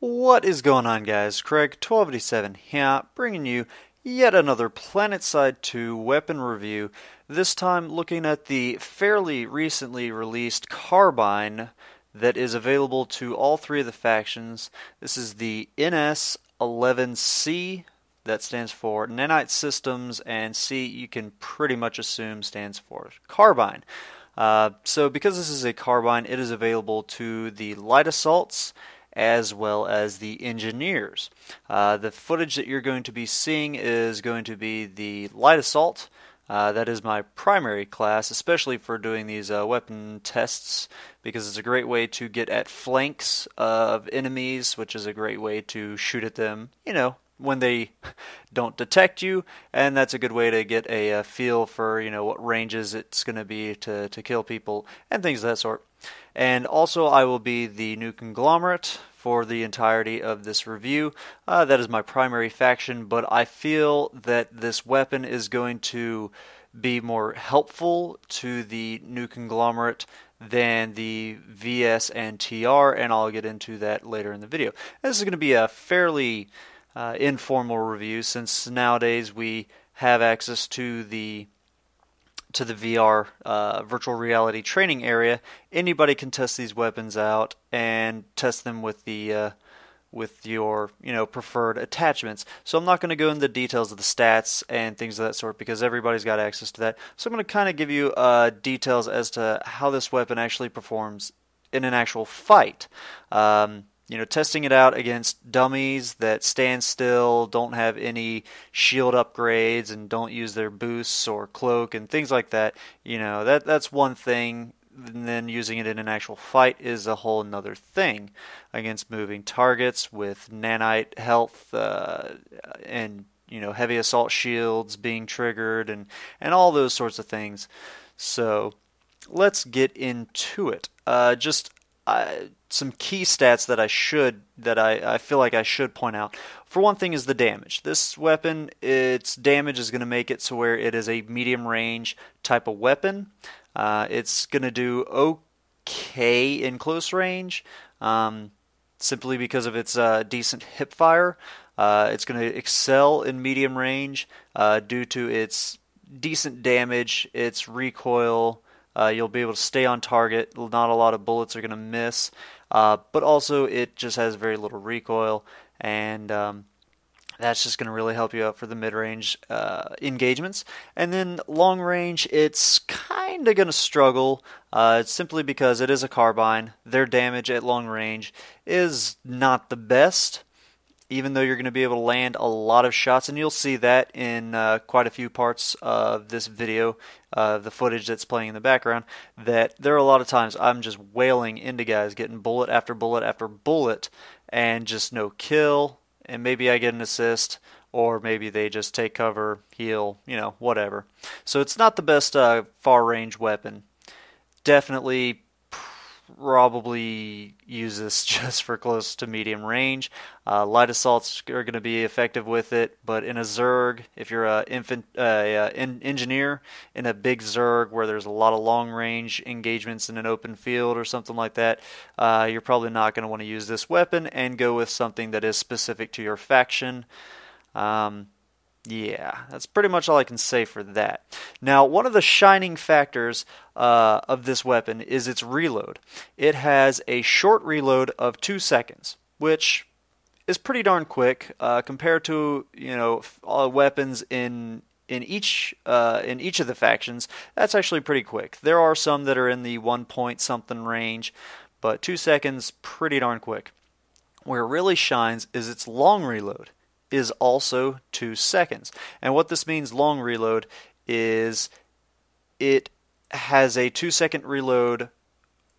What is going on, guys? Craig 1287 here, bringing you yet another PlanetSide 2 weapon review. This time looking at the fairly recently released Carbine that is available to all three of the factions. This is the NS-11C, that stands for Nanite Systems, and C you can pretty much assume stands for Carbine. So because this is a Carbine, it is available to the light assaults as well as the engineers. The footage that you're going to be seeing is going to be the light assault. That is my primary class, especially for doing these weapon tests, because it's a great way to get at flanks of enemies, which is a great way to shoot at them, when they don't detect you, and that's a good way to get a feel for, what ranges it's going to be to kill people and things of that sort. And also I will be the new conglomerate for the entirety of this review. That is my primary faction, but I feel that this weapon is going to be more helpful to the new conglomerate than the VS and TR, and I'll get into that later in the video. This is going to be a fairly informal review, since nowadays we have access to the VR virtual reality training area. Anybody can test these weapons out and test them with the with your preferred attachments. So I'm not going to go into the details of the stats and things of that sort, because everybody's got access to that. So I'm going to kind of give you details as to how this weapon actually performs in an actual fight. Testing it out against dummies that stand still, don't have any shield upgrades, and don't use their boosts or cloak and things like that. That's one thing. And then using it in an actual fight is a whole another thing, against moving targets with nanite health and heavy assault shields being triggered and all those sorts of things. So let's get into it. Some key stats that I feel like I should point out. For one thing is the damage. This weapon, its damage is going to make it to where it is a medium range type of weapon. It's going to do okay in close range, simply because of its decent hip fire. It's going to excel in medium range due to its decent damage, its recoil. You'll be able to stay on target. Not a lot of bullets are going to miss. But also it just has very little recoil, and that's just going to really help you out for the mid-range engagements. And then long range, it's kind of going to struggle, simply because it is a carbine. Their damage at long range is not the best, even though you're going to be able to land a lot of shots, and you'll see that in quite a few parts of this video, the footage that's playing in the background, that there are a lot of times I'm just wailing into guys, getting bullet after bullet after bullet, and just no kill, and maybe I get an assist, or maybe they just take cover, heal, whatever. So it's not the best far-range weapon. Definitely probably use this just for close to medium range. Light assaults are going to be effective with it, but in a Zerg, if you're an engineer in a big Zerg where there's a lot of long range engagements in an open field or something like that, you're probably not going to want to use this weapon, and go with something that is specific to your faction. Yeah, that's pretty much all I can say for that. Now, one of the shining factors of this weapon is its reload. It has a short reload of 2 seconds, which is pretty darn quick compared to weapons in each of the factions. That's actually pretty quick. There are some that are in the 1 point something range, but 2 seconds, pretty darn quick. Where it really shines is its long reload. Is also 2 seconds. And what this means, long reload, is it has a 2-second reload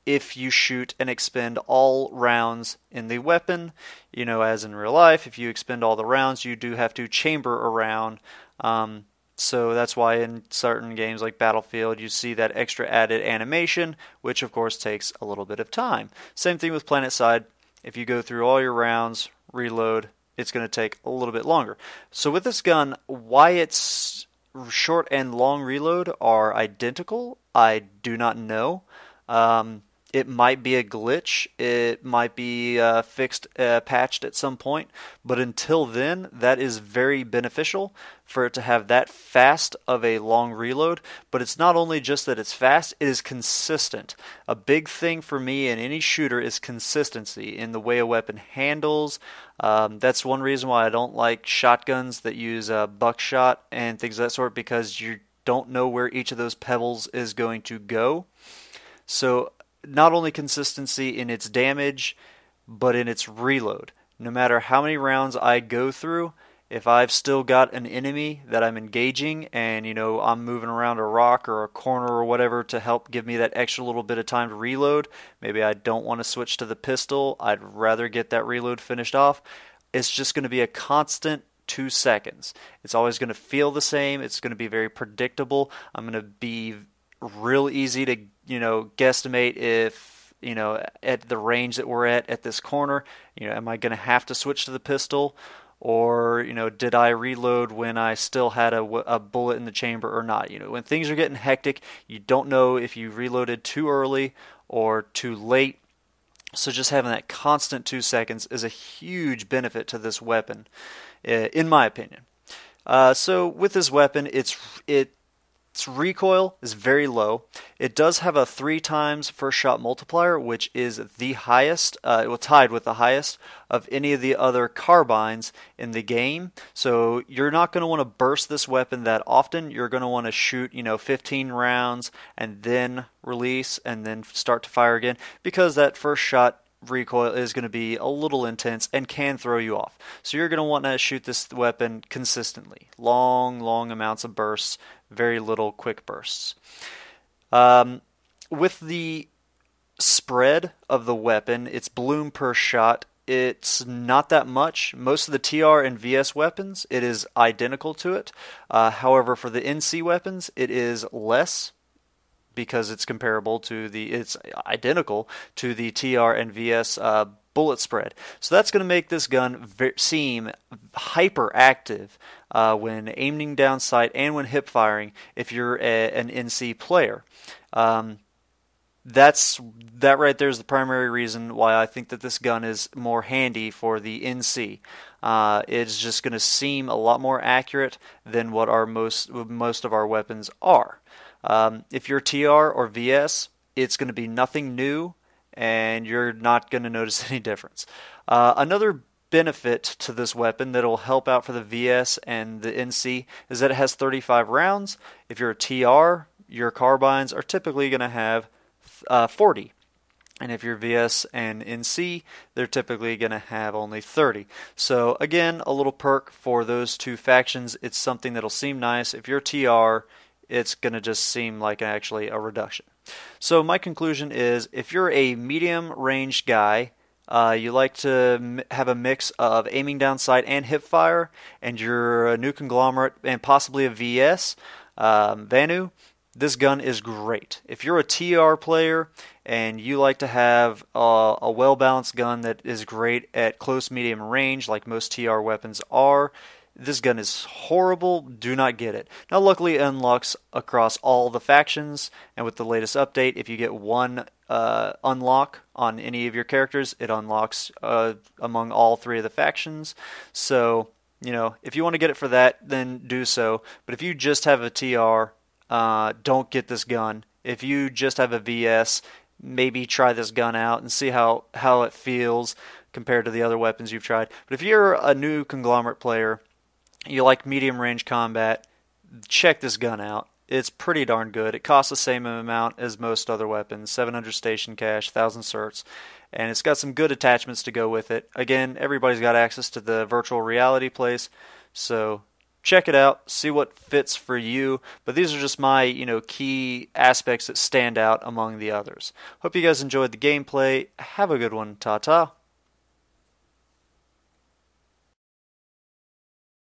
if you shoot and expend all rounds in the weapon. As in real life, if you expend all the rounds, you do have to chamber a round. So that's why in certain games like Battlefield, you see that extra added animation, which of course takes a little bit of time. Same thing with PlanetSide. If you go through all your rounds, reload, it's going to take a little bit longer. So with this gun, why its short and long reload are identical, I do not know. It might be a glitch. It might be fixed, patched at some point. But until then, that is very beneficial for it to have that fast of a long reload. But it's not only just that it's fast, it is consistent. A big thing for me in any shooter is consistency in the way a weapon handles. That's one reason why I don't like shotguns that use buckshot and things of that sort, because you don't know where each of those pebbles is going to go. So not only consistency in its damage, but in its reload. No matter how many rounds I go through, if I've still got an enemy that I'm engaging and, I'm moving around a rock or a corner or whatever to help give me that extra little bit of time to reload, maybe I don't want to switch to the pistol, I'd rather get that reload finished off, it's just going to be a constant 2 seconds. It's always going to feel the same. It's going to be very predictable. I'm going to be real easy to guesstimate if at the range that we're at this corner, am I going to have to switch to the pistol, or did I reload when I still had a bullet in the chamber or not? When things are getting hectic, you don't know if you reloaded too early or too late. So just having that constant 2 seconds is a huge benefit to this weapon, in my opinion. So with this weapon, its recoil is very low. It does have a 3 times first shot multiplier, which is the highest, tied with the highest of any of the other carbines in the game. So you're not going to want to burst this weapon that often. You're going to want to shoot, 15 rounds and then release and then start to fire again, because that first shot recoil is going to be a little intense and can throw you off. So you're going to want to shoot this weapon consistently. Long amounts of bursts, very little quick bursts. With the spread of the weapon, its bloom per shot, it's not that much. Most of the TR and VS weapons, it is identical to it. However, for the NC weapons, it is less, because it's identical to the TR and VS bullet spread. So that's going to make this gun seem hyperactive when aiming down sight and when hip firing if you're an NC player. That right there is the primary reason why I think that this gun is more handy for the NC. It's just going to seem a lot more accurate than what most of our weapons are. If you're TR or VS, it's going to be nothing new, and you're not going to notice any difference. Another benefit to this weapon that will help out for the VS and the NC is that it has 35 rounds. If you're a TR, your carbines are typically going to have 40. And if you're VS and NC, they're typically going to have only 30. So again, a little perk for those two factions. It's something that'll seem nice. If you're TR, it's going to just seem like actually a reduction. So my conclusion is, if you're a medium range guy, you like to have a mix of aiming down sight and hip fire, and you're a new conglomerate and possibly a VS, Vanu, this gun is great. If you're a TR player and you like to have a well-balanced gun that is great at close medium range like most TR weapons are, this gun is horrible. Do not get it. Now, luckily, it unlocks across all the factions, and with the latest update, if you get one unlock on any of your characters, it unlocks among all 3 of the factions. So, if you want to get it for that, then do so. But if you just have a TR, don't get this gun. If you just have a VS, maybe try this gun out and see how it feels compared to the other weapons you've tried. But if you're a new conglomerate player, you like medium range combat, check this gun out. It's pretty darn good. It costs the same amount as most other weapons, 700 station cash, 1000 certs, and it's got some good attachments to go with it. Again, everybody's got access to the virtual reality place, so check it out, see what fits for you. But these are just my, key aspects that stand out among the others. Hope you guys enjoyed the gameplay. Have a good one. Ta-ta.